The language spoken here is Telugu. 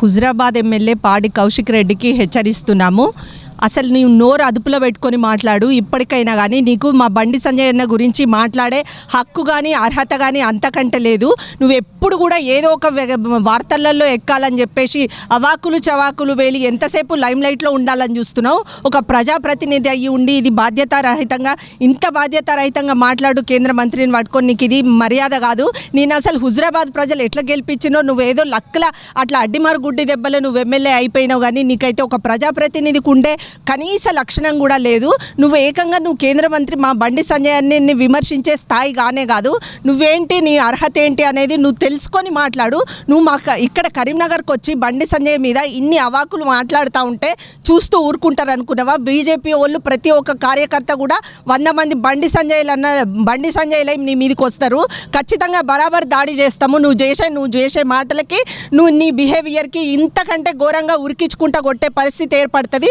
హుజరాబాద్ ఎమ్మెల్యే పాడి కౌశిక్ రెడ్డికి హెచ్చరిస్తున్నాము. అసలు నీవు నోరు అదుపులో పెట్టుకొని మాట్లాడు. ఇప్పటికైనా కానీ నీకు మా బండి సంజయ్ అన్న గురించి మాట్లాడే హక్కు కానీ అర్హత కానీ అంతకంటే లేదు. నువ్వు ఎప్పుడు కూడా ఏదో ఒక వార్తలలో ఎక్కాలని చెప్పేసి అవాకులు చవాకులు వేలి ఎంతసేపు లైమ్ లైట్లో ఉండాలని చూస్తున్నావు. ఒక ప్రజాప్రతినిధి అయ్యి ఉండి ఇది బాధ్యతారహితంగా ఇంత బాధ్యతారహితంగా మాట్లాడు కేంద్ర మంత్రిని పట్టుకొని నీకు ఇది మర్యాద కాదు. నేను అసలు హుజరాబాద్ ప్రజలు ఎట్లా గెలిపించినో నువ్వేదో లక్కల అట్లా అడ్డిమారు గుడ్డి దెబ్బలు నువ్వు ఎమ్మెల్యే అయిపోయినావు. కానీ నీకైతే ఒక ప్రజాప్రతినిధికి ఉండే కనీస లక్షణం కూడా లేదు. నువ్వు ఏకంగా నువ్వు కేంద్ర మంత్రి మా బండి సంజయ్ అన్ని విమర్శించే స్థాయి కానే కాదు. నువ్వేంటి, నీ అర్హత ఏంటి అనేది నువ్వు తెలుసుకొని మాట్లాడు. నువ్వు మాకు ఇక్కడ కరీంనగర్కి వచ్చి బండి సంజయ్ మీద ఇన్ని అవాకులు మాట్లాడుతూ ఉంటే చూస్తూ ఊరుకుంటారు అనుకున్నావా? బీజేపీ వాళ్ళు ప్రతి ఒక్క కార్యకర్త కూడా 100 మంది బండి సంజయ్లై నీ మీదకి వస్తారు. ఖచ్చితంగా బరాబర్ దాడి చేస్తాము. నువ్వు చేసే మాటలకి నీ బిహేవియర్కి ఇంతకంటే ఘోరంగా ఉరికించుకుంటా కొట్టే పరిస్థితి ఏర్పడుతుంది.